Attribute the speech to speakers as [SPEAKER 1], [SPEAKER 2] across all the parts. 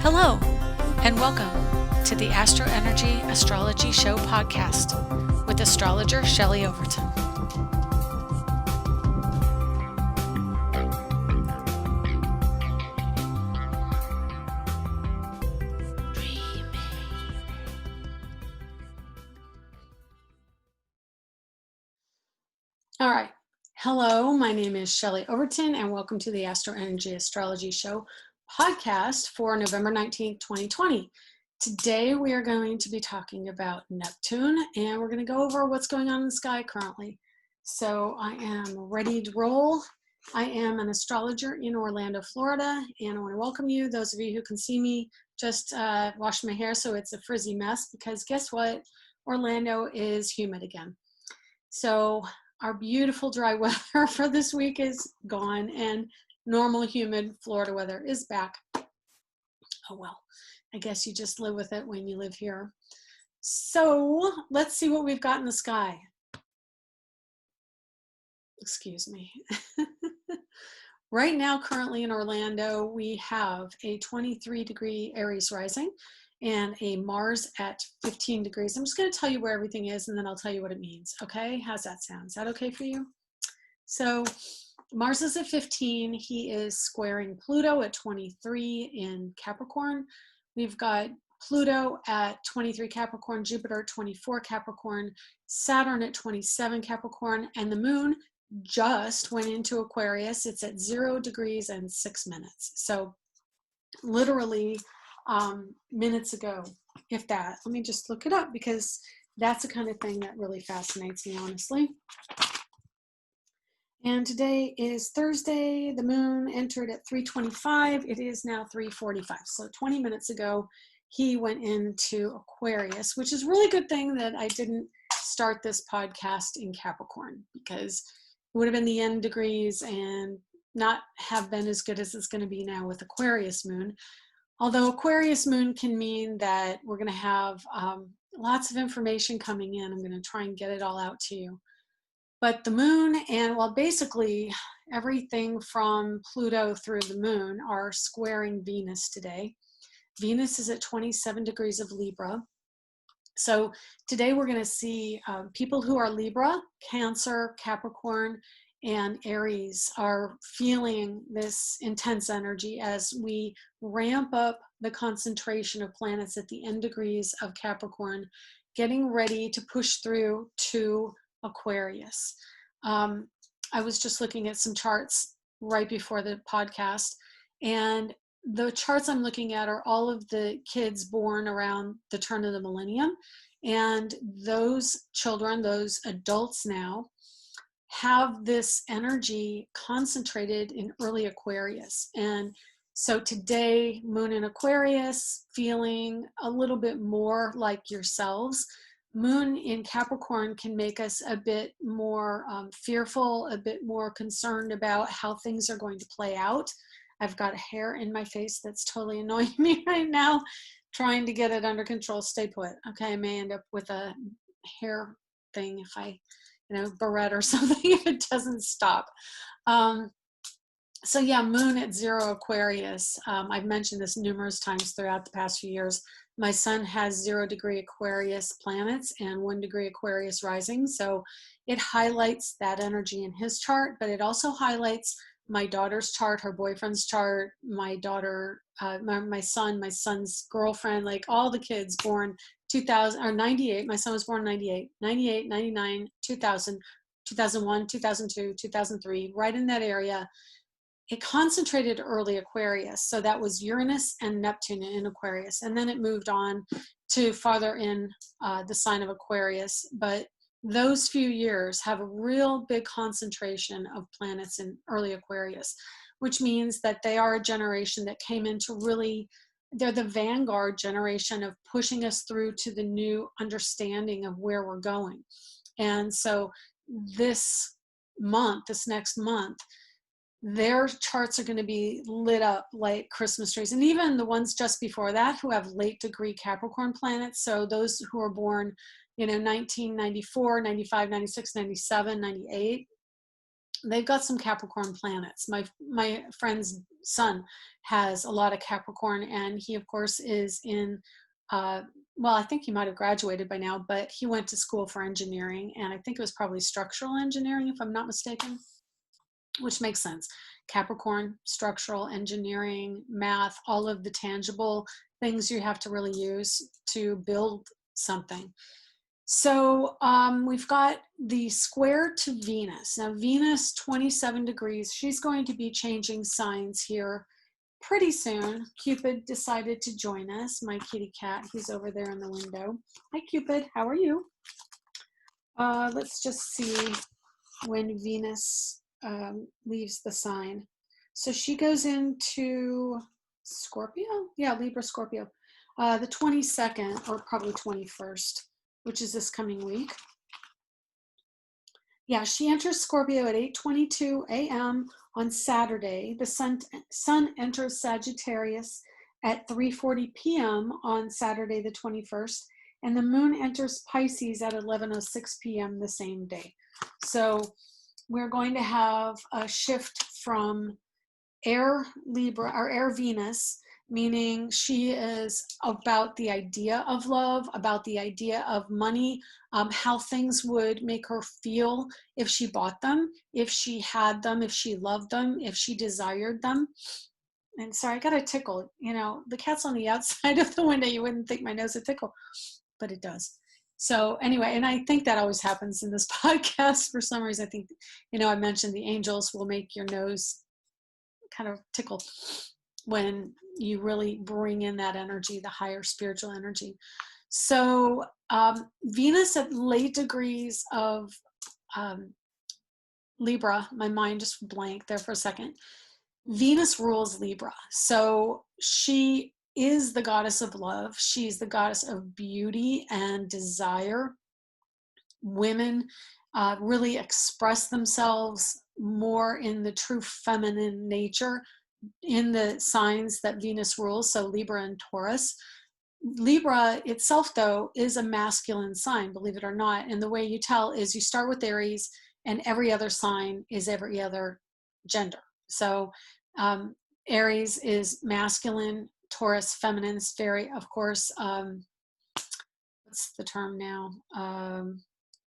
[SPEAKER 1] Hello, and welcome to the AstroEnergy Astrology Show podcast with Astrologer Shelley Overton. All right. Hello, my name is Shelley Overton, and welcome to the AstroEnergy Astrology Show podcast for November 19th, 2020. Today, we are going to be talking about Neptune, and we're going to go over what's going on in the sky currently. So I am ready to roll. I am an astrologer in Orlando, Florida, and I want to welcome you. Those of you who can see me, just washed my hair so it's a frizzy mess, because guess what? Orlando is humid again. So our beautiful dry weather for this week is gone, and normal humid Florida weather is back. Oh well, I guess you just live with it when you live here. So let's see what we've got in the sky. Excuse me. Right now, currently in Orlando, we have a 23-degree Aries rising and a Mars at 15 degrees. I'm just going to tell you where everything is, and then I'll tell you what it means. Okay? How's that sound? Is that okay for you? So Mars is at 15. He is squaring Pluto at 23 in Capricorn. We've got Pluto at 23 Capricorn, Jupiter at 24 Capricorn, Saturn at 27 Capricorn, and the moon just went into Aquarius. It's at 0 degrees and 6 minutes. So literally minutes ago, if that. Let me just look it up, because that's the kind of thing that really fascinates me, honestly. And today is Thursday. The moon entered at 3:25. It is now 3:45. So 20 minutes ago, he went into Aquarius, which is a really good thing that I didn't start this podcast in Capricorn, because it would have been the end degrees and not have been as good as it's going to be now with Aquarius moon. Although Aquarius moon can mean that we're going to have lots of information coming in. I'm going to try and get it all out to you. But the moon, and well, basically everything from Pluto through the moon are squaring Venus today. Venus is at 27 degrees of Libra. So today we're going to see people who are Libra, Cancer, Capricorn, and Aries are feeling this intense energy as we ramp up the concentration of planets at the end degrees of Capricorn, getting ready to push through to Aquarius. I was just looking at some charts right before the podcast, and the charts I'm looking at are all of the kids born around the turn of the millennium, and those children, those adults now, have this energy concentrated in early Aquarius. And so today, moon in Aquarius, feeling a little bit more like yourselves. Moon in Capricorn can make us a bit more fearful, a bit more concerned about how things are going to play out. I've got a hair in my face that's totally annoying me right now, trying to get it under control. Stay put. Okay, I may end up with a hair thing if I, barrette or something if it doesn't stop. So yeah, moon at 0 Aquarius. I've mentioned this numerous times throughout the past few years. My son has 0 degree Aquarius planets and 1 degree Aquarius rising. So it highlights that energy in his chart, but it also highlights my daughter's chart, her boyfriend's chart, my daughter, my son's girlfriend, like all the kids born 2000 or 98. My son was born 98, 99, 2000, 2001, 2002, 2003, right in that area. It concentrated early Aquarius. So that was Uranus and Neptune in Aquarius. And then it moved on to farther in the sign of Aquarius. But those few years have a real big concentration of planets in early Aquarius, which means that they are a generation that came into really, they're the vanguard generation of pushing us through to the new understanding of where we're going. And so this next month, their charts are going to be lit up like Christmas trees. And even the ones just before that who have late degree Capricorn planets. So those who are born, 1994, 95, 96, 97, 98, they've got some Capricorn planets. My friend's son has a lot of Capricorn, and he of course is in well, I think he might have graduated by now, but he went to school for engineering, and I think it was probably structural engineering, if I'm not mistaken, which makes sense. Capricorn, structural engineering, math, all of the tangible things you have to really use to build something. So we've got the square to Venus. Now Venus, 27 degrees, she's going to be changing signs here pretty soon. Cupid decided to join us, my kitty cat. He's over there in the window. Hi, Cupid. How are you? Let's just see when Venus leaves the sign. So she goes into Scorpio? Yeah, Libra, Scorpio. The 22nd, or probably 21st, which is this coming week. Yeah, she enters Scorpio at 8:22 a.m. on Saturday. The sun enters Sagittarius at 3:40 p.m. on Saturday the 21st, and the moon enters Pisces at 11:06 p.m. the same day. So we're going to have a shift from air Libra, or air Venus, meaning she is about the idea of love, about the idea of money, how things would make her feel if she bought them, if she had them, if she loved them, if she desired them. And sorry, I got a tickle. You know, the cat's on the outside of the window. You wouldn't think my nose would tickle, but it does. So anyway, and I think that always happens in this podcast for some reason. I think, you know, I mentioned the angels will make your nose kind of tickle when you really bring in that energy, the higher spiritual energy. So Venus at late degrees of Libra, my mind just blanked there for a second. Venus rules Libra. So she is the goddess of love. She's the goddess of beauty and desire. Women really express themselves more in the true feminine nature in the signs that Venus rules, so Libra and Taurus. Libra itself, though, is a masculine sign, believe it or not. And the way you tell is you start with Aries, and every other sign is every other gender. So Aries is masculine, Taurus feminine, very, of course, what's the term now?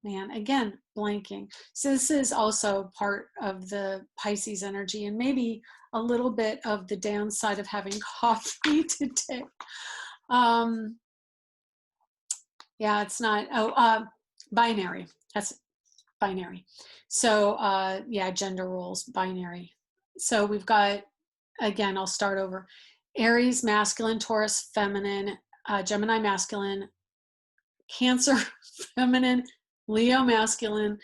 [SPEAKER 1] Man, again, blanking. So this is also part of the Pisces energy, and maybe a little bit of the downside of having coffee today. Yeah, it's not, binary. That's binary. So yeah, gender roles, binary. So we've got, again, I'll start over. Aries, masculine, Taurus, feminine, Gemini, masculine, Cancer, feminine, Leo, masculine,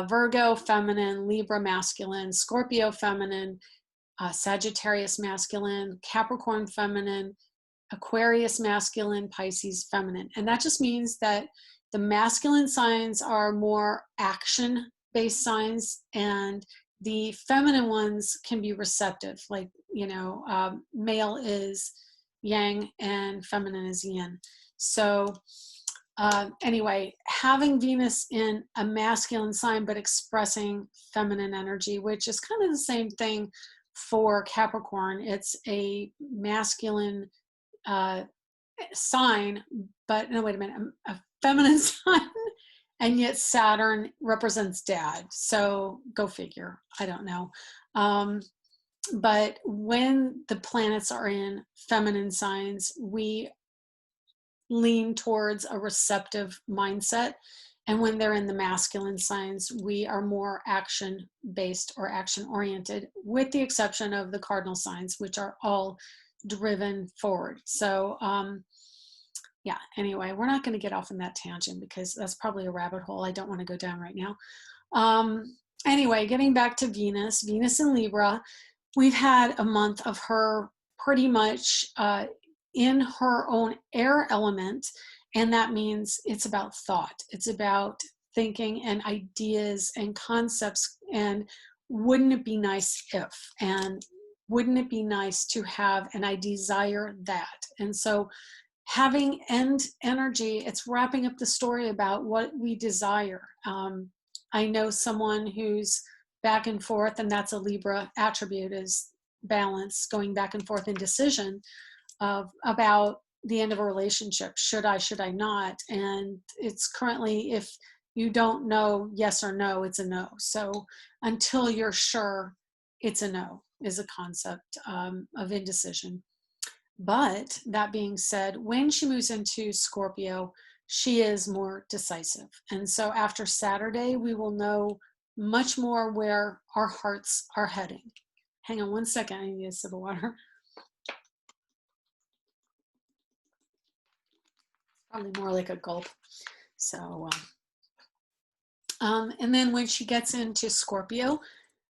[SPEAKER 1] Virgo, feminine, Libra, masculine, Scorpio, feminine, Sagittarius, masculine, Capricorn, feminine, Aquarius, masculine, Pisces, feminine. And that just means that the masculine signs are more action-based signs, and the feminine ones can be receptive. Like, you know, male is yang and feminine is yin. So anyway, having Venus in a masculine sign but expressing feminine energy, which is kind of the same thing for Capricorn. It's a masculine sign, but no, wait a minute, a feminine sign, and yet Saturn represents dad. So go figure. I don't know. But when the planets are in feminine signs, we lean towards a receptive mindset. And when they're in the masculine signs, we are more action-based or action-oriented, with the exception of the cardinal signs, which are all driven forward. So yeah, anyway, we're not going to get off in that tangent because that's probably a rabbit hole I don't want to go down right now. Anyway, getting back to Venus, Venus in Libra, we've had a month of her pretty much in her own air element, and that means it's about thought. It's about thinking and ideas and concepts, and wouldn't it be nice if, and wouldn't it be nice to have, and I desire that. And so having end energy, it's wrapping up the story about what we desire. I know someone who's back and forth, and that's a Libra attribute, is balance, going back and forth, indecision about the end of a relationship. Should I not? And it's currently, if you don't know yes or no, it's a no. So until you're sure, it's a no, is a concept of indecision. But that being said, when she moves into Scorpio, she is more decisive. And so after Saturday, we will know much more where our hearts are heading. Hang on one second, I need a sip of water. Probably more like a gulp. So, and then when she gets into Scorpio,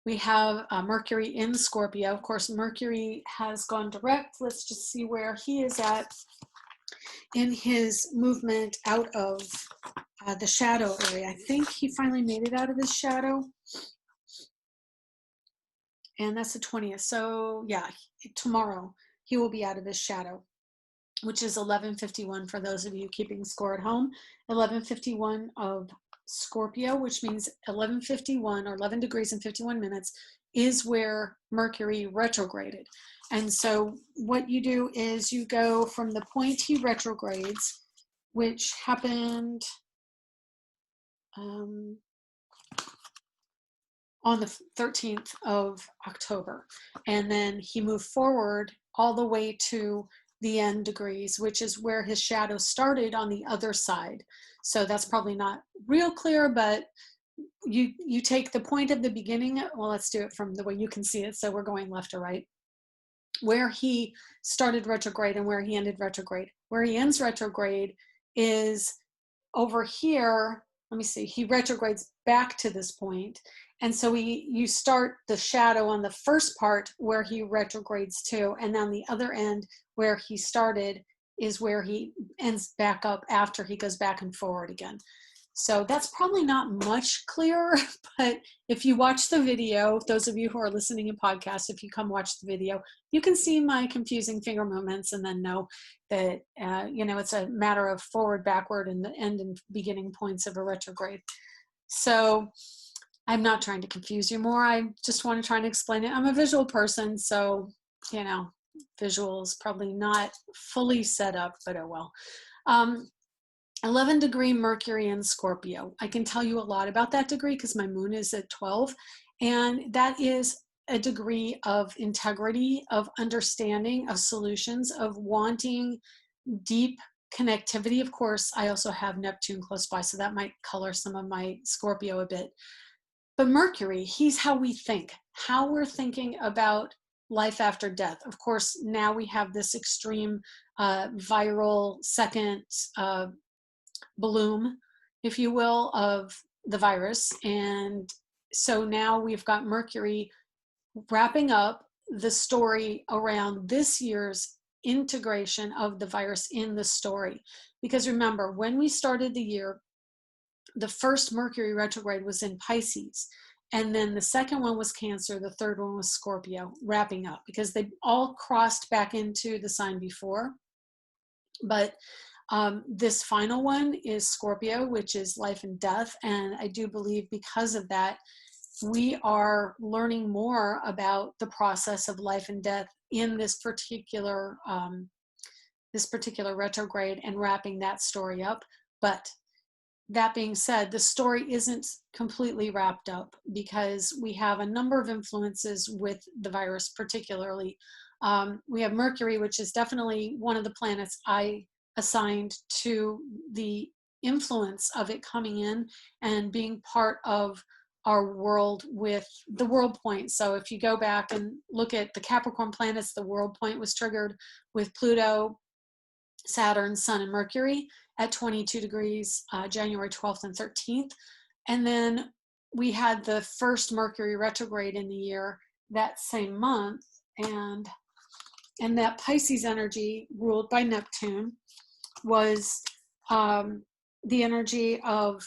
[SPEAKER 1] we have Mercury in Scorpio. Of course, Mercury has gone direct. Let's just see where he is at in his movement out of the shadow area. I think he finally made it out of his shadow. And that's the 20th. So yeah, tomorrow he will be out of his shadow, which is 11:51 for those of you keeping score at home. 11:51 of Scorpio, which means 11:51 or 11 degrees and 51 minutes is where Mercury retrograded. And so what you do is you go from the point he retrogrades, which happened on the 13th of October. And then he moved forward all the way to the end degrees, which is where his shadow started on the other side. So that's probably not real clear, but you take the point of the beginning. Well, let's do it from the way you can see it. So we're going left to right. Where he started retrograde and where he ended retrograde. Where he ends retrograde is over here. Let me see. He retrogrades back to this point. And so you start the shadow on the first part where he retrogrades to, and on the other end where he started is where he ends back up after he goes back and forward again. So that's probably not much clearer, but if you watch the video, those of you who are listening in podcasts, if you come watch the video, you can see my confusing finger movements and then know that, it's a matter of forward, backward, and the end and beginning points of a retrograde. So I'm not trying to confuse you more. I just want to try and explain it. I'm a visual person, so, visuals probably not fully set up, but oh well. 11 degree Mercury in Scorpio. I can tell you a lot about that degree because my moon is at 12, and that is a degree of integrity, of understanding, of solutions, of wanting deep connectivity. Of course, I also have Neptune close by, so that might color some of my Scorpio a bit. But Mercury, he's how we think, how we're thinking about life after death. Of course, now we have this extreme viral second bloom, if you will, of the virus. And so now we've got Mercury wrapping up the story around this year's integration of the virus in the story. Because remember, when we started the year, the first Mercury retrograde was in Pisces. And then the second one was Cancer. The third one was Scorpio, wrapping up, because they all crossed back into the sign before. But this final one is Scorpio, which is life and death. And I do believe because of that, we are learning more about the process of life and death in this particular retrograde and wrapping that story up. But that being said, the story isn't completely wrapped up because we have a number of influences with the virus, particularly. We have Mercury, which is definitely one of the planets I assigned to the influence of it coming in and being part of our world with the world point. So if you go back and look at the Capricorn planets, the world point was triggered with Pluto, Saturn, Sun, and Mercury at 22 degrees, January 12th and 13th. And then we had the first Mercury retrograde in the year that same month. And that Pisces energy, ruled by Neptune, was the energy of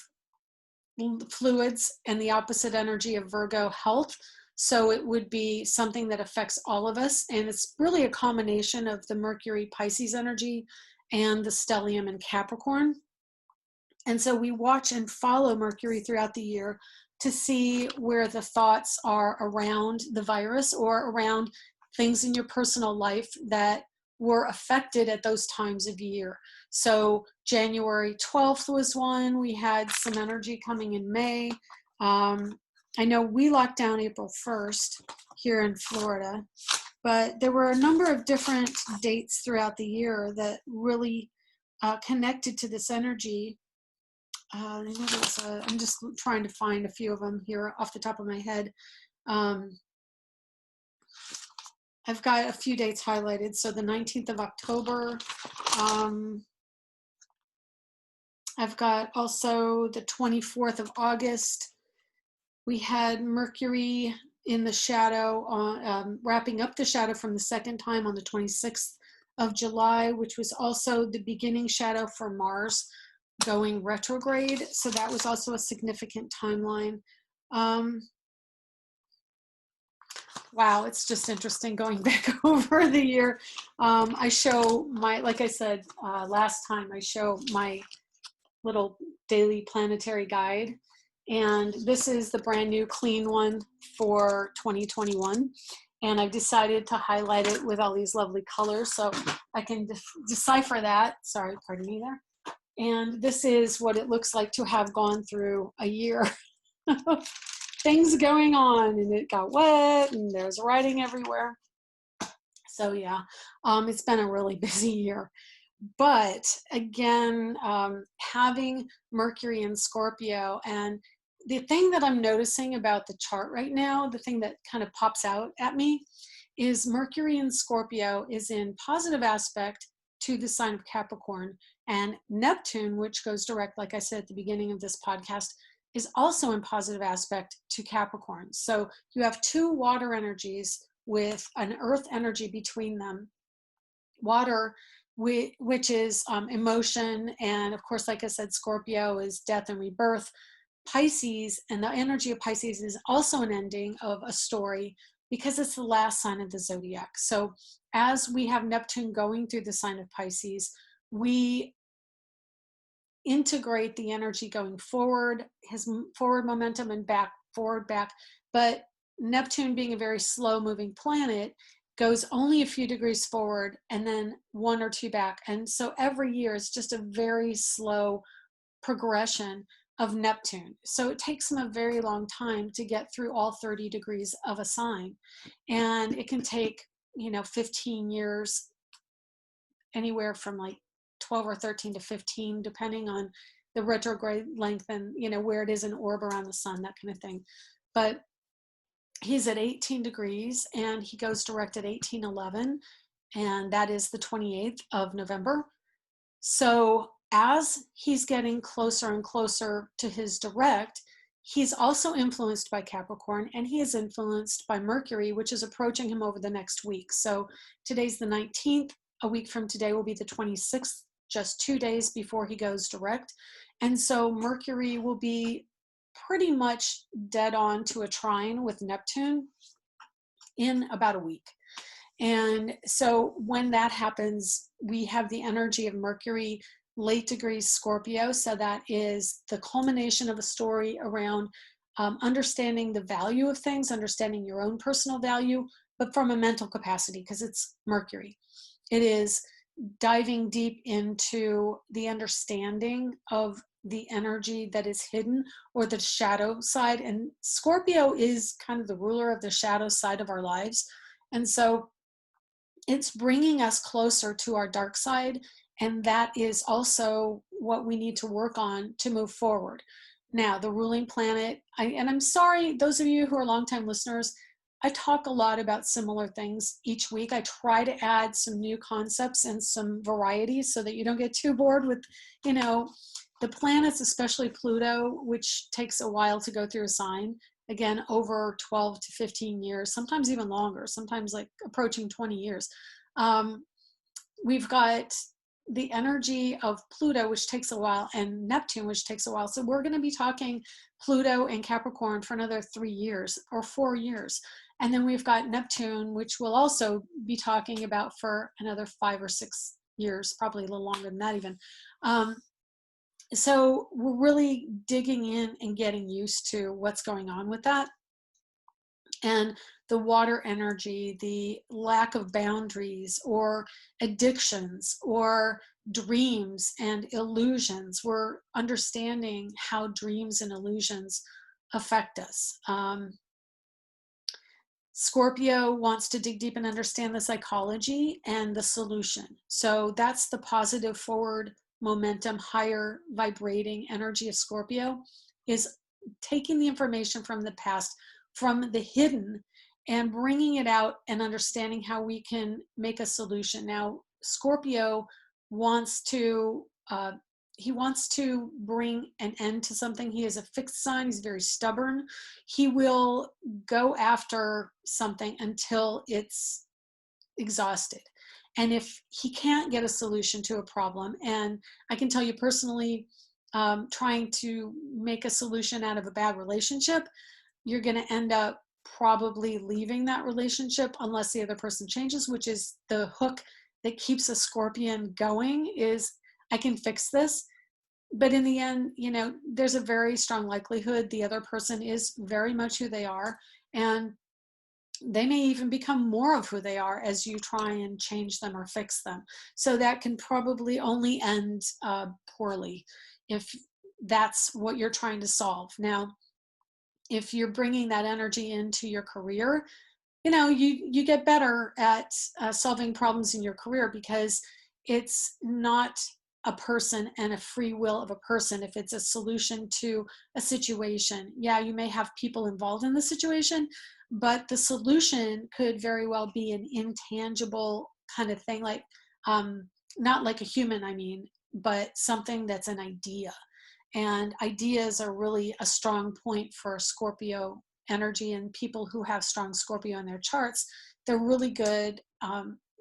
[SPEAKER 1] fluids and the opposite energy of Virgo, health. So it would be something that affects all of us. And it's really a combination of the Mercury Pisces energy and the stellium in Capricorn. And so we watch and follow Mercury throughout the year to see where the thoughts are around the virus or around things in your personal life that were affected at those times of year. So January 12th was one. We had some energy coming in May. I know we locked down April 1st here in Florida, but there were a number of different dates throughout the year that really connected to this energy. I know I'm just trying to find a few of them here off the top of my head. I've got a few dates highlighted. So the 19th of October. I've got also the 24th of August. We had Mercury in the shadow, wrapping up the shadow from the second time on the 26th of July, which was also the beginning shadow for Mars going retrograde. So that was also a significant timeline. Wow, it's just interesting going back over the year. I show my, like I said last time, I show my little daily planetary guide. And this is the brand new clean one for 2021. And I've decided to highlight it with all these lovely colors so I can decipher that. Sorry, pardon me there. And this is what it looks like to have gone through a year. Things going on, and it got wet and there's writing everywhere. So yeah, it's been a really busy year. But again, having Mercury in Scorpio, and the thing that I'm noticing about the chart right now, the thing that kind of pops out at me is Mercury in Scorpio is in positive aspect to the sign of Capricorn, and Neptune, which goes direct, like I said at the beginning of this podcast, is also in positive aspect to Capricorn. So you have two water energies with an earth energy between them. Water, which is emotion, and of course, like I said, Scorpio is death and rebirth. Pisces, and the energy of Pisces is also an ending of a story because it's the last sign of the zodiac. So as we have Neptune going through the sign of Pisces, we integrate the energy going forward, his forward momentum, and back, forward, back. But Neptune, being a very slow moving planet, goes only a few degrees forward and then one or two back. And so every year it's just a very slow progression of Neptune. So it takes him a very long time to get through all 30 degrees of a sign. And it can take, 15 years, anywhere from like 12 or 13 to 15, depending on the retrograde length and, where it is in orb around the sun, that kind of thing. But he's at 18 degrees and he goes direct at 1811, and that is the 28th of November. So as he's getting closer and closer to his direct, he's also influenced by Capricorn, and he is influenced by Mercury, which is approaching him over the next week. So today's the 19th. A week from today will be the 26th, just 2 days before he goes direct. And so Mercury will be pretty much dead on to a trine with Neptune in about a week. And so when that happens, we have the energy of Mercury late degrees Scorpio. So that is the culmination of a story around understanding the value of things, understanding your own personal value, but from a mental capacity, because it's Mercury. It is diving deep into the understanding of the energy that is hidden, or the shadow side. And Scorpio is kind of the ruler of the shadow side of our lives. And so it's bringing us closer to our dark side. And that is also what we need to work on to move forward. Now, the ruling planet, and I'm sorry, those of you who are longtime listeners, I talk a lot about similar things each week. I try to add some new concepts and some varieties so that you don't get too bored with, the planets, especially Pluto, which takes a while to go through a sign. Again, over 12 to 15 years, sometimes even longer, sometimes like approaching 20 years. We've got the energy of Pluto, which takes a while, and Neptune, which takes a while. So we're going to be talking Pluto and Capricorn for another 3 years or 4 years. And then we've got Neptune, which we'll also be talking about for another 5 or 6 years, probably a little longer than that even. So we're really digging in and getting used to what's going on with that. And the water energy, the lack of boundaries or addictions or dreams and illusions. We're understanding how dreams and illusions affect us. Scorpio wants to dig deep and understand the psychology and the solution. So that's the positive forward momentum, higher vibrating energy of Scorpio, is taking the information from the past, from the hidden, and bringing it out and understanding how we can make a solution. Now, Scorpio wants to he wants to bring an end to something. He is a fixed sign. He's very stubborn. He will go after something until it's exhausted. And if he can't get a solution to a problem, and I can tell you personally, trying to make a solution out of a bad relationship, you're going to end up probably leaving that relationship unless the other person changes, which is the hook that keeps a Scorpion going, is I can fix this. But in the end, there's a very strong likelihood the other person is very much who they are, and they may even become more of who they are as you try and change them or fix them. So that can probably only end poorly if that's what you're trying to solve. Now, if you're bringing that energy into your career, you get better at solving problems in your career, because it's not a person and a free will of a person. If it's a solution to a situation, yeah, you may have people involved in the situation, but the solution could very well be an intangible kind of thing, like not like a human, I mean, but something that's an idea. And ideas are really a strong point for Scorpio energy, and people who have strong Scorpio in their charts, they're really good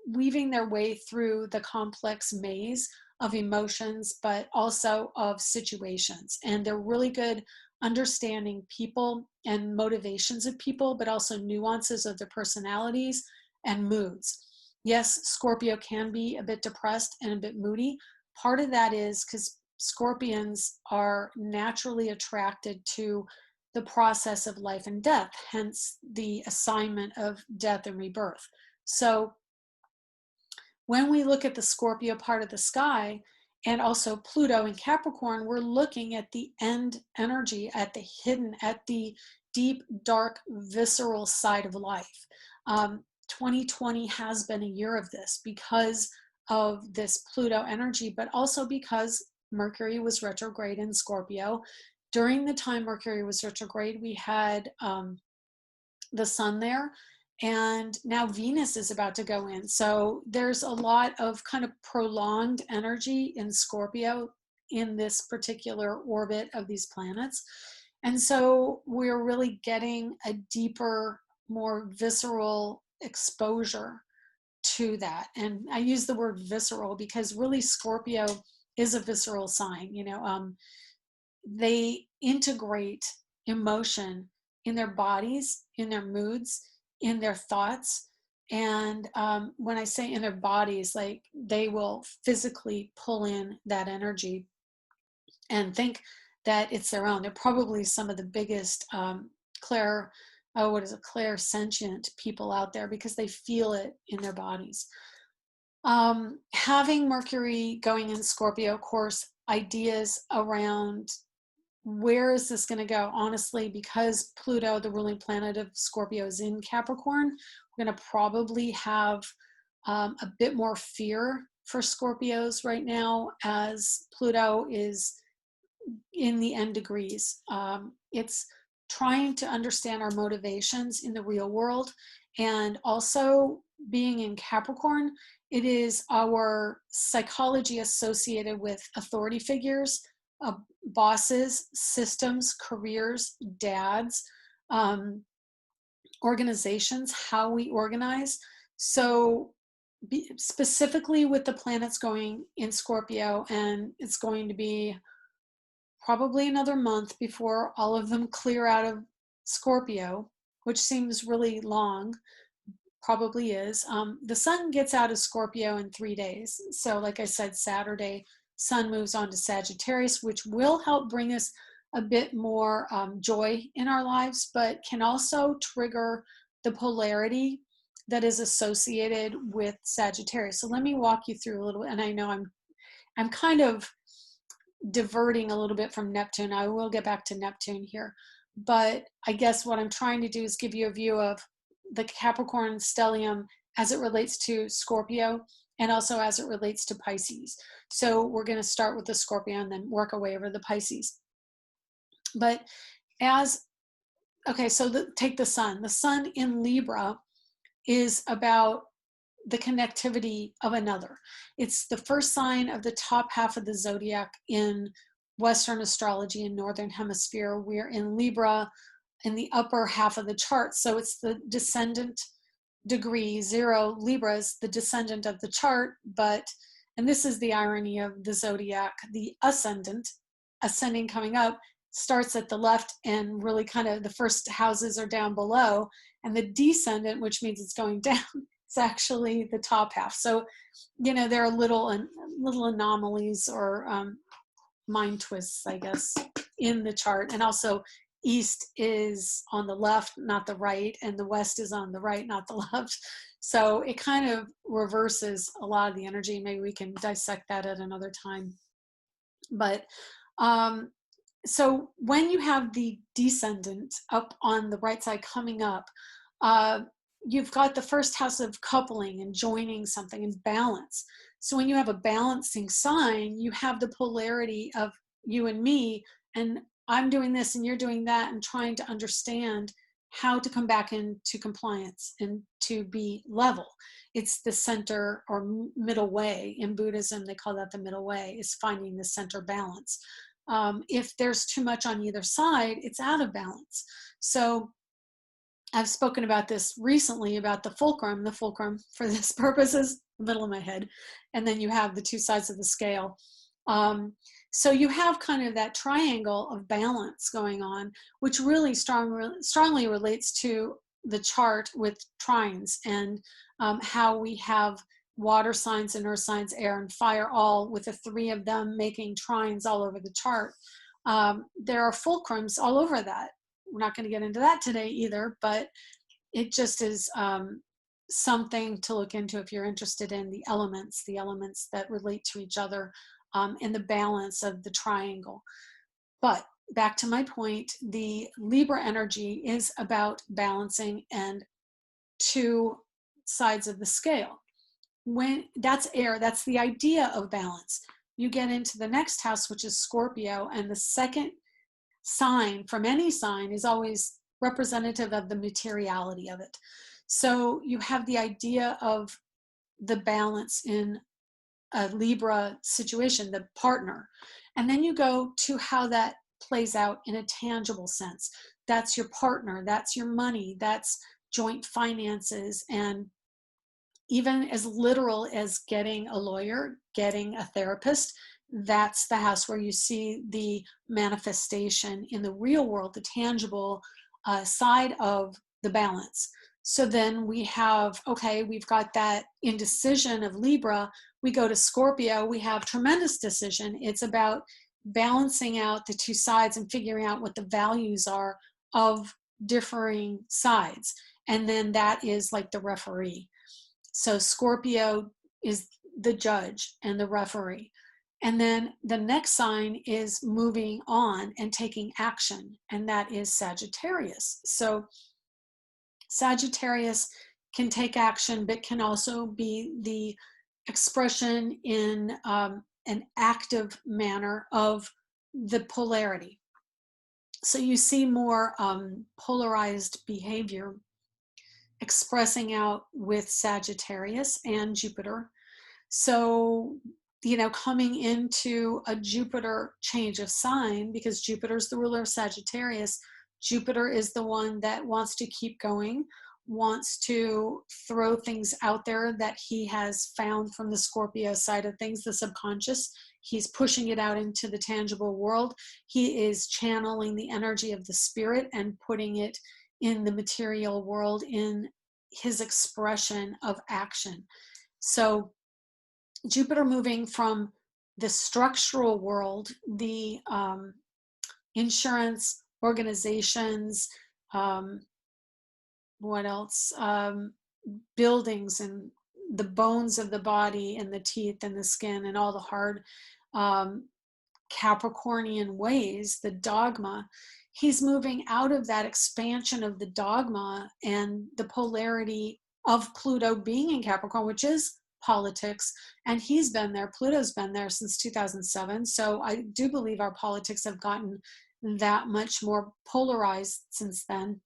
[SPEAKER 1] weaving their way through the complex maze of emotions, but also of situations. And they're really good understanding people and motivations of people, but also nuances of their personalities and moods. Yes, Scorpio can be a bit depressed and a bit moody. Part of that is because Scorpions are naturally attracted to the process of life and death, hence the assignment of death and rebirth. So when we look at the Scorpio part of the sky, and also Pluto in Capricorn, we're looking at the end energy, at the hidden, at the deep, dark, visceral side of life. 2020 has been a year of this because of this Pluto energy, but also because Mercury was retrograde in Scorpio. During the time Mercury was retrograde, we had the sun there, and now Venus is about to go in. So there's a lot of kind of prolonged energy in Scorpio in this particular orbit of these planets. And so we're really getting a deeper, more visceral exposure to that. And I use the word visceral because really Scorpio is a visceral sign. They integrate emotion in their bodies, in their moods, in their thoughts. And when I say in their bodies, like they will physically pull in that energy and think that it's their own. They're probably some of the biggest clairsentient people out there, because they feel it in their bodies. Having Mercury going in Scorpio, of course, ideas around where is this going to go? Honestly, because Pluto, the ruling planet of Scorpio, is in Capricorn, we're going to probably have a bit more fear for Scorpios right now, as Pluto is in the end degrees. It's trying to understand our motivations in the real world, and also being in Capricorn, it is our psychology associated with authority figures, bosses, systems, careers, dads, organizations, how we organize. So specifically with the planets going in Scorpio, and it's going to be probably another month before all of them clear out of Scorpio, which seems really long, probably is. The sun gets out of Scorpio in 3 days. So like I said, Saturday, Sun moves on to Sagittarius, which will help bring us a bit more joy in our lives, but can also trigger the polarity that is associated with Sagittarius. So let me walk you through a little, and I know I'm kind of diverting a little bit from Neptune. I will get back to Neptune here, but I guess what I'm trying to do is give you a view of the Capricorn stellium as it relates to Scorpio and also as it relates to Pisces. So we're going to start with the Scorpio and then work our way over the Pisces. But okay, so take the Sun. The Sun in Libra is about the connectivity of another. It's the first sign of the top half of the zodiac in Western astrology in Northern Hemisphere. We're in Libra in the upper half of the chart. So it's the descendant degree, 0. Libra is the descendant of the chart, and this is the irony of the zodiac, the ascending coming up, starts at the left and really kind of the first houses are down below, and the descendant, which means it's going down, it's actually the top half. So, there are little anomalies or mind twists, I guess, in the chart. And also east is on the left, not the right, and the west is on the right, not the left. So it kind of reverses a lot of the energy. Maybe we can dissect that at another time. But so when you have the descendant up on the right side coming up, you've got the first house of coupling and joining something and balance. So when you have a balancing sign, you have the polarity of you and me, and I'm doing this and you're doing that, and trying to understand how to come back into compliance and to be level. It's the center or middle way. In Buddhism, they call that the middle way, is finding the center balance. If there's too much on either side, it's out of balance. So I've spoken about this recently about the fulcrum. The fulcrum for this purpose is the middle of my head. And then you have the two sides of the scale. So you have kind of that triangle of balance going on, which really strongly relates to the chart with trines and how we have water signs and earth signs, air and fire, all with the 3 of them making trines all over the chart. There are fulcrums all over that. We're not going to get into that today either, but it just is something to look into if you're interested in the elements that relate to each other and the balance of the triangle. But back to my point, the Libra energy is about balancing and 2 sides of the scale. When that's air, that's the idea of balance. You get into the next house, which is Scorpio, and the second sign from any sign is always representative of the materiality of it. So you have the idea of the balance in a Libra situation, the partner. And then you go to how that plays out in a tangible sense. That's your partner, that's your money, that's joint finances, and even as literal as getting a lawyer, getting a therapist. That's the house where you see the manifestation in the real world, the tangible side of the balance. So then we have, okay, we've got that indecision of Libra. We go to Scorpio, we have tremendous decision. It's about balancing out the 2 sides and figuring out what the values are of differing sides. And then that is like the referee. So Scorpio is the judge and the referee. And then the next sign is moving on and taking action, and that is Sagittarius. So Sagittarius can take action, but can also be the expression in an active manner of the polarity. So you see more polarized behavior expressing out with Sagittarius and Jupiter. So, coming into a Jupiter change of sign, because Jupiter is the ruler of Sagittarius. Jupiter is the one that wants to keep going, wants to throw things out there that he has found from the Scorpio side of things, the subconscious. He's pushing it out into the tangible world. He is channeling the energy of the spirit and putting it in the material world in his expression of action. So Jupiter moving from the structural world, the insurance organizations, um, what else? Buildings and the bones of the body and the teeth and the skin and all the hard um, Capricornian ways, the dogma. He's moving out of that expansion of the dogma and the polarity of Pluto being in Capricorn, which is politics. And he's been there, Pluto's been there since 2007. So I do believe our politics have gotten that much more polarized since then.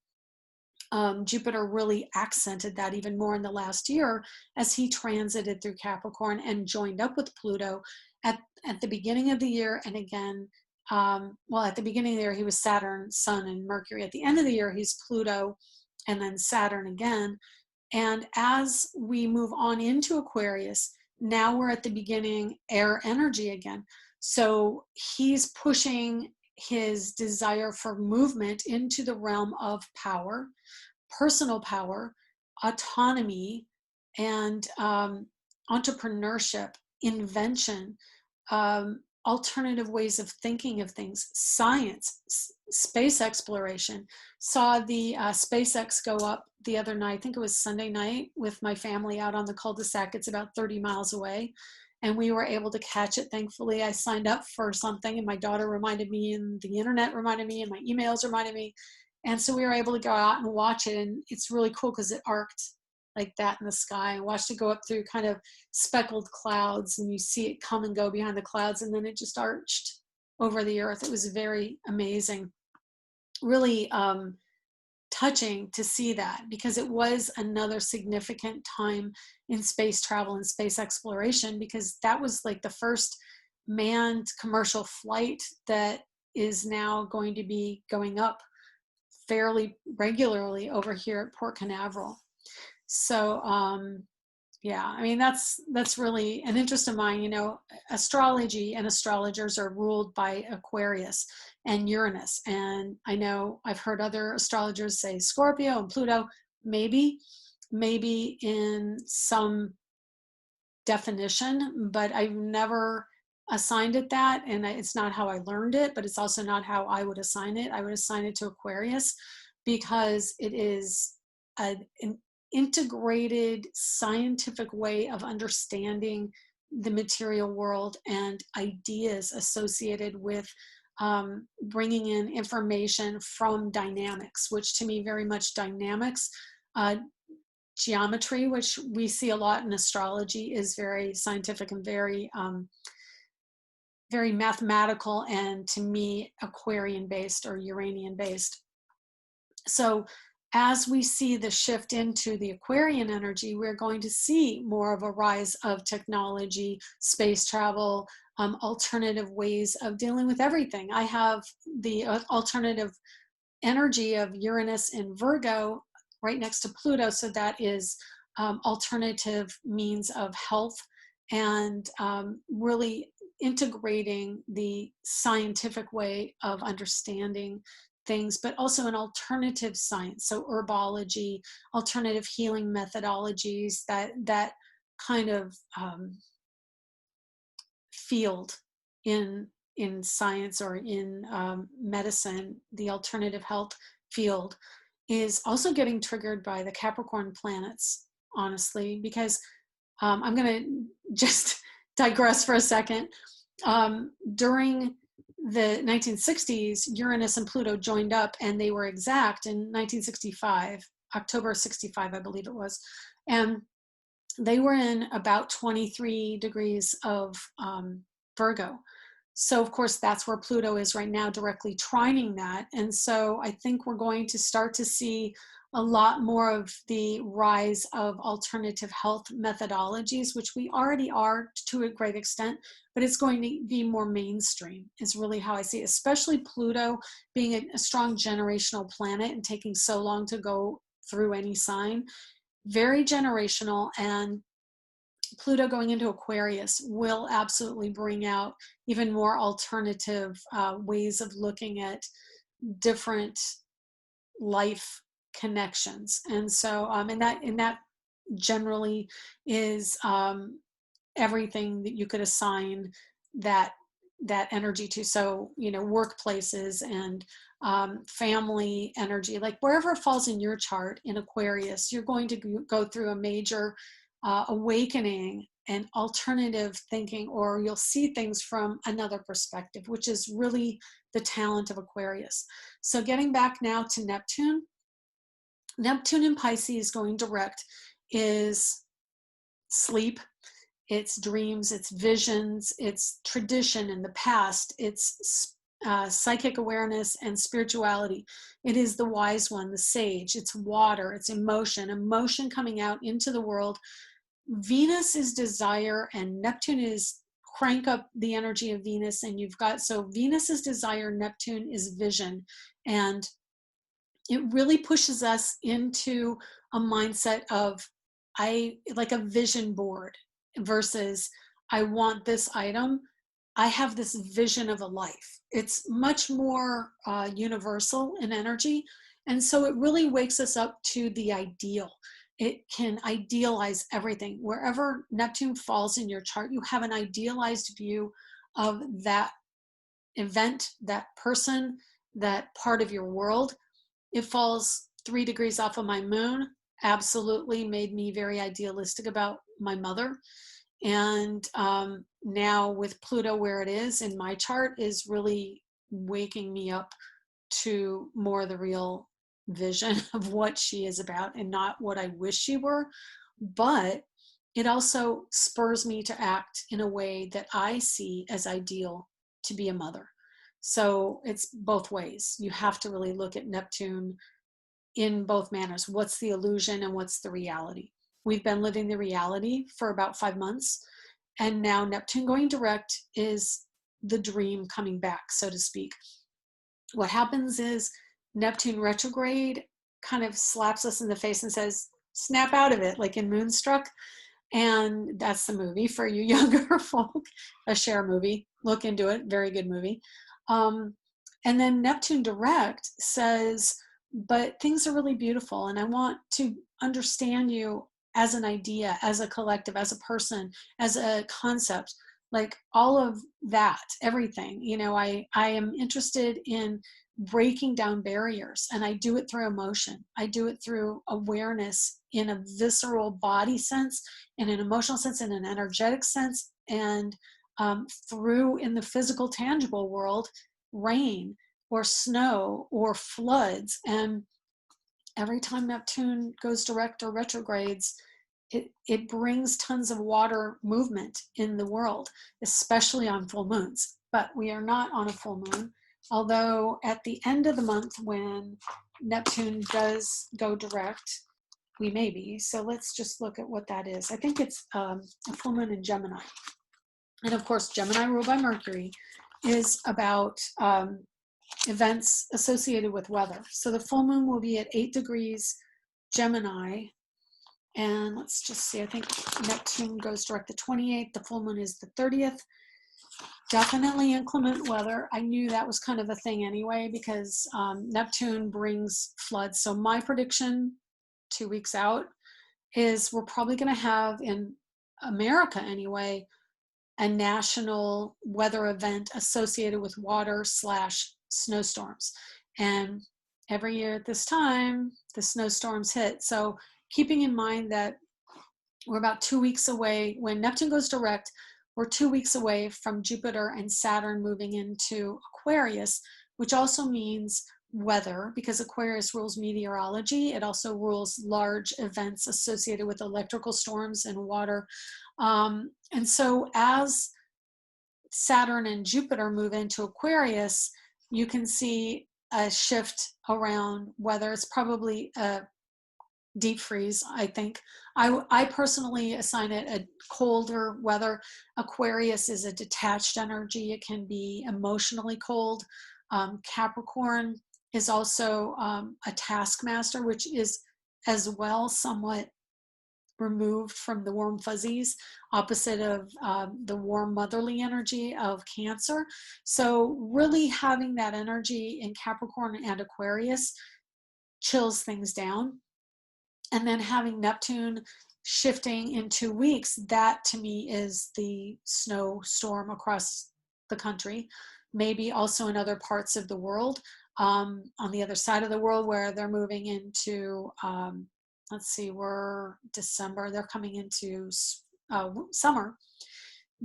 [SPEAKER 1] Jupiter really accented that even more in the last year as he transited through Capricorn and joined up with Pluto at the beginning of the year. And again, well, at the beginning of the year, he was Saturn, Sun, and Mercury. At the end of the year, he's Pluto and then Saturn again. And as we move on into Aquarius, now we're at the beginning air energy again. So he's pushing his desire for movement into the realm of power, personal power, autonomy, and entrepreneurship, invention, alternative ways of thinking of things, science, space exploration. Saw the SpaceX go up the other night. I think it was Sunday night with my family out on the cul-de-sac. It's about 30 miles away. And we were able to catch it. Thankfully, I signed up for something and my daughter reminded me and the internet reminded me and my emails reminded me. And so we were able to go out and watch it. And it's really cool because it arced like that in the sky and watched it go up through kind of speckled clouds. And you see it come and go behind the clouds. And then it just arched over the earth. It was very amazing. Really touching to see that because it was another significant time in space travel and space exploration because that was like the first manned commercial flight that is now going to be going up fairly regularly over here at Port Canaveral. So yeah, I mean, that's really an interest of mine. You know, astrology and astrologers are ruled by Aquarius and Uranus. And I know I've heard other astrologers say Scorpio and Pluto, maybe in some definition, but I've never assigned it that. And it's not how I learned it, but it's also not how I would assign it. I would assign it to Aquarius because it is an integrated scientific way of understanding the material world and ideas associated with bringing in information from dynamics, which to me very much dynamics. Geometry, which we see a lot in astrology, is very scientific and very very mathematical and to me Aquarian based or Uranian based. So as we see the shift into the Aquarian energy, we're going to see more of a rise of technology, space travel, alternative ways of dealing with everything. I have the alternative energy of Uranus in Virgo right next to Pluto, so that is alternative means of health and really integrating the scientific way of understanding things, but also an alternative science. So herbology, alternative healing methodologies, that kind of field in science or in medicine, the alternative health field is also getting triggered by the Capricorn planets, honestly, because I'm going to just digress for a second. During the 1960s, Uranus and Pluto joined up and they were exact in 1965, October 65, I believe it was. And they were in about 23 degrees of Virgo. So of course, that's where Pluto is right now, directly trining that. And so I think we're going to start to see a lot more of the rise of alternative health methodologies, which we already are to a great extent, but it's going to be more mainstream is really how I see it, especially Pluto being a strong generational planet and taking so long to go through any sign. Very generational, and Pluto going into Aquarius will absolutely bring out even more alternative ways of looking at different life connections. And so and that generally is everything that you could assign that energy too. So, workplaces and family energy, like wherever it falls in your chart in Aquarius, you're going to go through a major awakening and alternative thinking, or you'll see things from another perspective, which is really the talent of Aquarius. So getting back now to Neptune in Pisces going direct is sleep, it's dreams, it's visions, it's tradition in the past, it's psychic awareness and spirituality. It is the wise one, the sage, it's water, it's emotion coming out into the world. Venus is desire and Neptune is crank up the energy of Venus, and you've got, so Venus is desire, Neptune is vision, and it really pushes us into a mindset of like a vision board versus I want this item. I have this vision of a life. It's much more universal in energy. And so it really wakes us up to the ideal. It can idealize everything. Wherever Neptune falls in your chart, you have an idealized view of that event, that person, that part of your world. It falls 3 degrees off of my moon, absolutely made me very idealistic about my mother. And now with Pluto where it is in my chart is really waking me up to more the real vision of what she is about and not what I wish she were. But it also spurs me to act in a way that I see as ideal to be a mother. So it's both ways. You have to really look at Neptune in both manners. What's the illusion and what's the reality? We've been living the reality for about 5 months. And now Neptune going direct is the dream coming back, so to speak. What happens is Neptune retrograde kind of slaps us in the face and says, snap out of it, like in Moonstruck. And that's the movie for you younger folk, a Cher movie. Look into it, very good movie. And then Neptune direct says, but things are really beautiful and I want to understand you as an idea, as a collective, as a person, as a concept, like all of that, everything. I am interested in breaking down barriers, and I do it through emotion. I do it through awareness in a visceral body sense, in an emotional sense, in an energetic sense, and through in the physical, tangible world, rain or snow or floods. And every time Neptune goes direct or retrogrades, it brings tons of water movement in the world, especially on full moons. But we are not on a full moon, although at the end of the month when Neptune does go direct, we may be. So let's just look at what that is. I think it's a full moon in Gemini. And of course, Gemini ruled by Mercury is about events associated with weather. So the full moon will be at 8 degrees Gemini. And let's just see, I think Neptune goes direct the 28th. The full moon is the 30th. Definitely inclement weather. I knew that was kind of a thing anyway, because Neptune brings floods. So my prediction 2 weeks out is we're probably going to have, in America anyway, a national weather event associated with water / snowstorms. And every year at this time, the snowstorms hit. So keeping in mind that we're about 2 weeks away, when Neptune goes direct, we're 2 weeks away from Jupiter and Saturn moving into Aquarius, which also means weather, because Aquarius rules meteorology. It also rules large events associated with electrical storms and water. And so as Saturn and Jupiter move into Aquarius, you can see a shift around weather. It's probably a deep freeze, I think. I personally assign it a colder weather. Aquarius is a detached energy. It can be emotionally cold. Capricorn is also a taskmaster, which is as well somewhat removed from the warm fuzzies, opposite of the warm motherly energy of Cancer. So really having that energy in Capricorn and Aquarius chills things down. And then having Neptune shifting in 2 weeks, that to me is the snowstorm across the country, maybe also in other parts of the world, on the other side of the world where they're moving into, let's see, we're December, they're coming into summer.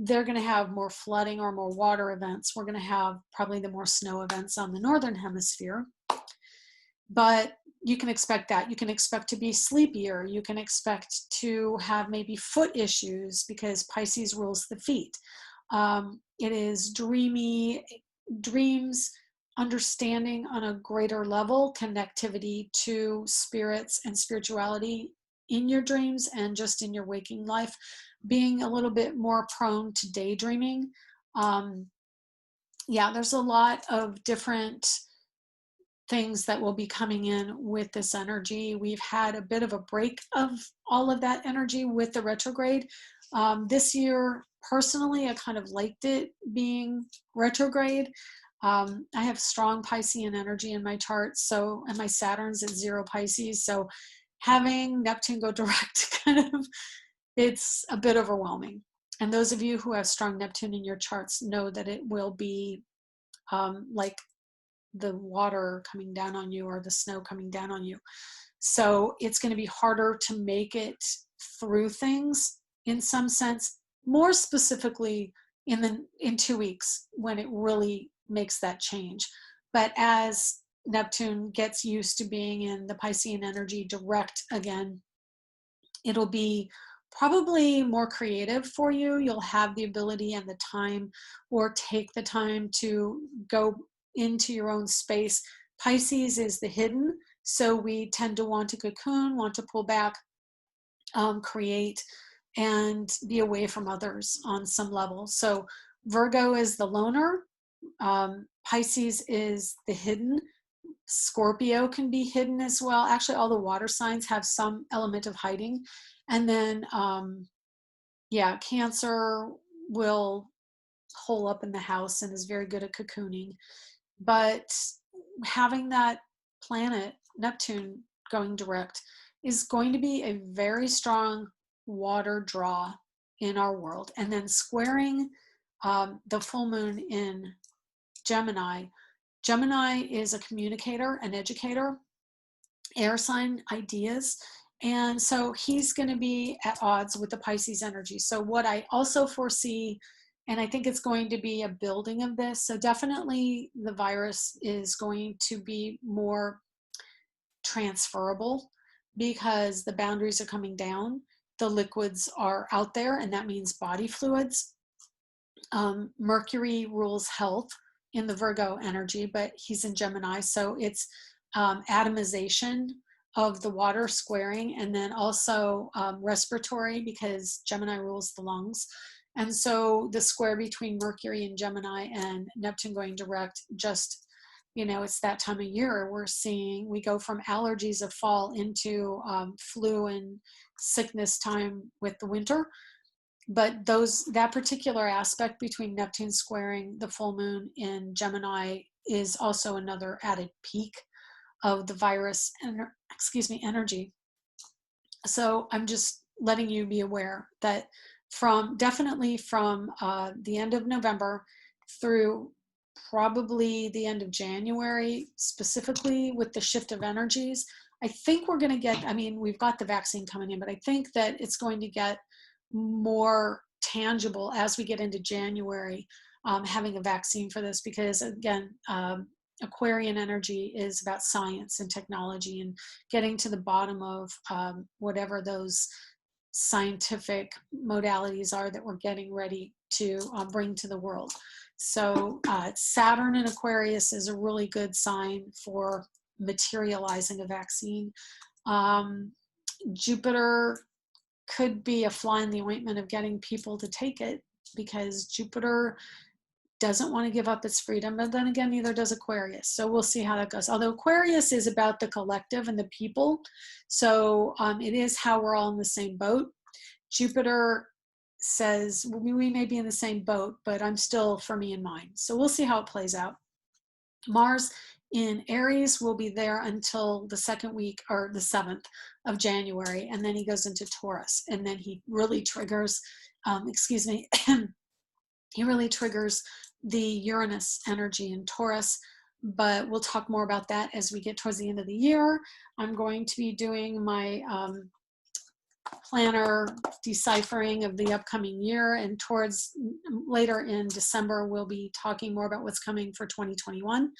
[SPEAKER 1] They're going to have more flooding or more water events. We're going to have probably the more snow events on the northern hemisphere. But you can expect that. You can expect to be sleepier. You can expect to have maybe foot issues because Pisces rules the feet. It is dreamy, dreams, understanding on a greater level, connectivity to spirits and spirituality in your dreams and just in your waking life, being a little bit more prone to daydreaming. Yeah, there's a lot of different things that will be coming in with this energy. We've had a bit of a break of all of that energy with the retrograde. This year, personally, I kind of liked it being retrograde. I have strong Piscean energy in my chart, so, and my Saturn's at 0 Pisces, so having Neptune go direct kind of, it's a bit overwhelming. And those of you who have strong Neptune in your charts know that it will be like the water coming down on you or the snow coming down on you. So it's going to be harder to make it through things in some sense, more specifically in 2 weeks when it really makes that change. But as Neptune gets used to being in the Piscean energy direct again, it'll be probably more creative for you. You'll have the ability and the time, or take the time to go into your own space. Pisces is the hidden, so we tend to want to cocoon, want to pull back, create, and be away from others on some level. So Virgo is the loner, Pisces is the hidden, Scorpio can be hidden as well. Actually, all the water signs have some element of hiding. And then, yeah, Cancer will hole up in the house and is very good at cocooning. But having that planet, Neptune, going direct is going to be a very strong water draw in our world. And then squaring the full moon in Gemini. Gemini is a communicator, an educator, air sign, ideas. And so he's going to be at odds with the Pisces energy. So what I also foresee, and I think it's going to be a building of this, so definitely the virus is going to be more transferable because the boundaries are coming down. The liquids are out there, and that means body fluids. Mercury rules health in the Virgo energy, but he's in Gemini, so it's atomization of the water squaring, and then also respiratory because Gemini rules the lungs. And so the square between Mercury and Gemini and Neptune going direct, just, you know, it's that time of year we're seeing, we go from allergies of fall into flu and sickness time with the winter. But that particular aspect between Neptune squaring the full moon in Gemini is also another added peak of the virus energy. So I'm just letting you be aware that definitely from the end of November through probably the end of January, specifically with the shift of energies, I think we're going to get, I mean, we've got the vaccine coming in, but I think that it's going to get more tangible as we get into January, having a vaccine for this, because again, Aquarian energy is about science and technology and getting to the bottom of whatever those scientific modalities are that we're getting ready to bring to the world. So Saturn in Aquarius is a really good sign for materializing a vaccine. Jupiter could be a fly in the ointment of getting people to take it, because Jupiter doesn't want to give up its freedom, but then again, neither does Aquarius. So we'll see how that goes. Although Aquarius is about the collective and the people, so it is how we're all in the same boat. Jupiter says we may be in the same boat, but I'm still for me and mine. So we'll see how it plays out. Mars in Aries will be there until the second week or the 7th of January. And then he goes into Taurus. And then he really triggers, he really triggers the Uranus energy in Taurus. But we'll talk more about that as we get towards the end of the year. I'm going to be doing my planner deciphering of the upcoming year, and towards later in December, we'll be talking more about what's coming for 2021.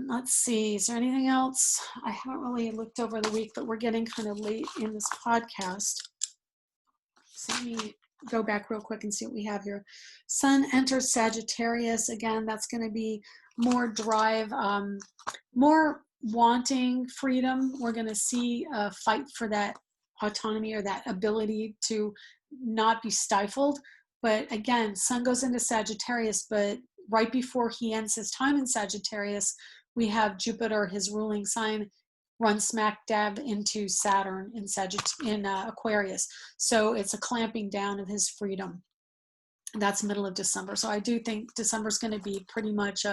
[SPEAKER 1] Let's see, is there anything else? I haven't really looked over the week, but we're getting kind of late in this podcast. So let me go back real quick and see what we have here. Sun enters Sagittarius. Again, that's going to be more drive, more wanting freedom. We're going to see a fight for that autonomy or that ability to not be stifled. But again, Sun goes into Sagittarius, but right before he ends his time in Sagittarius, we have Jupiter, his ruling sign, run smack dab into Saturn in Aquarius. So it's a clamping down of his freedom. That's middle of December. So I do think December's going to be pretty much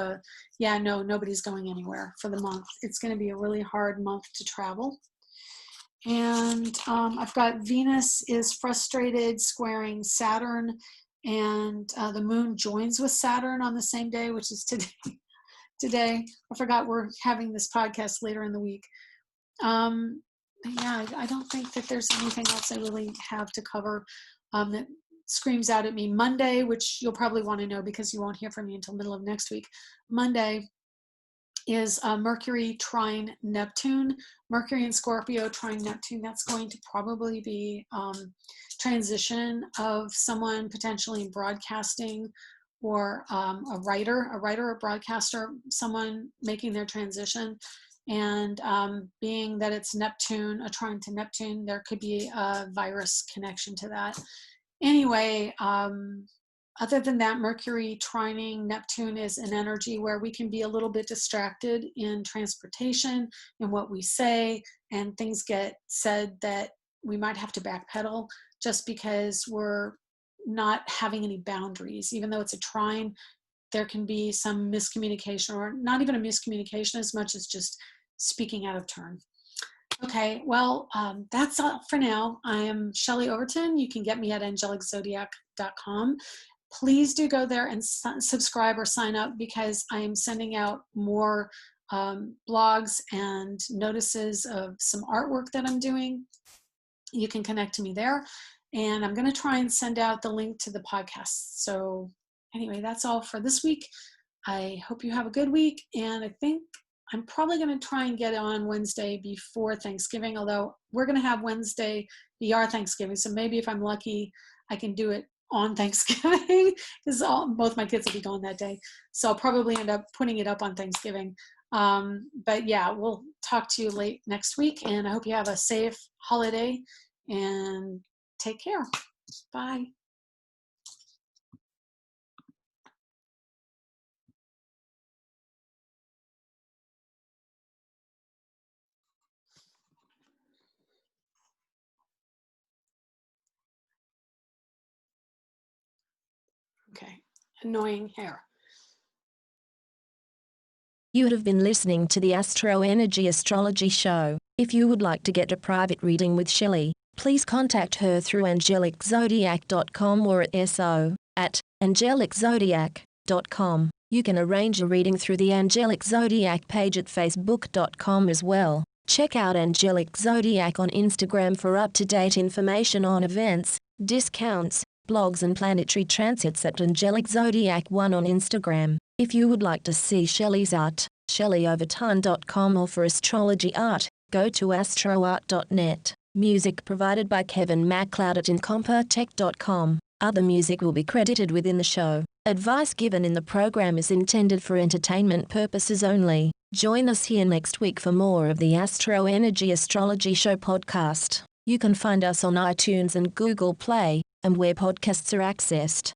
[SPEAKER 1] nobody's going anywhere for the month. It's going to be a really hard month to travel. And I've got Venus is frustrated squaring Saturn, and the moon joins with Saturn on the same day, which is today. I forgot we're having this podcast later in the week. I don't think that there's anything else I really have to cover that screams out at me. Monday, which you'll probably want to know because you won't hear from me until middle of next week. Monday is Mercury trine Neptune. Mercury in Scorpio trine Neptune. That's going to probably be transition of someone potentially in broadcasting, or a writer or broadcaster, someone making their transition. And being that it's Neptune, a trine to Neptune, there could be a virus connection to that. Anyway, other than that, Mercury trining Neptune is an energy where we can be a little bit distracted in transportation and what we say, and things get said that we might have to backpedal just because we're not having any boundaries. Even though it's a trine, there can be some miscommunication, or not even a miscommunication as much as just speaking out of turn. Okay, well, that's all for now. I am Shelley Overton. You can get me at angeliczodiac.com. Please do go there and subscribe or sign up, because I am sending out more blogs and notices of some artwork that I'm doing. You can connect to me there. And I'm going to try and send out the link to the podcast. So anyway, that's all for this week. I hope you have a good week. And I think I'm probably going to try and get on Wednesday before Thanksgiving, although we're going to have Wednesday be our Thanksgiving. So maybe if I'm lucky, I can do it on Thanksgiving, because both my kids will be gone that day. So I'll probably end up putting it up on Thanksgiving. But yeah, we'll talk to you late next week, and I hope you have a safe holiday, and take care. Bye. Okay, annoying hair.
[SPEAKER 2] You have been listening to the AstroEnergy Astrology Show. If you would like to get a private reading with Shelley, please contact her through angeliczodiac.com or at so@angeliczodiac.com. You can arrange a reading through the Angelic Zodiac page at facebook.com as well. Check out Angelic Zodiac on Instagram for up-to-date information on events, discounts, blogs and planetary transits at Angelic Zodiac 1 on Instagram. If you would like to see Shelley's art, shelleyoverton.com, or for astrology art, go to astroart.net. Music provided by Kevin MacLeod at incompetech.com. Other music will be credited within the show. Advice given in the program is intended for entertainment purposes only. Join us here next week for more of the AstroEnergy Astrology Show podcast. You can find us on iTunes and Google Play, and where podcasts are accessed.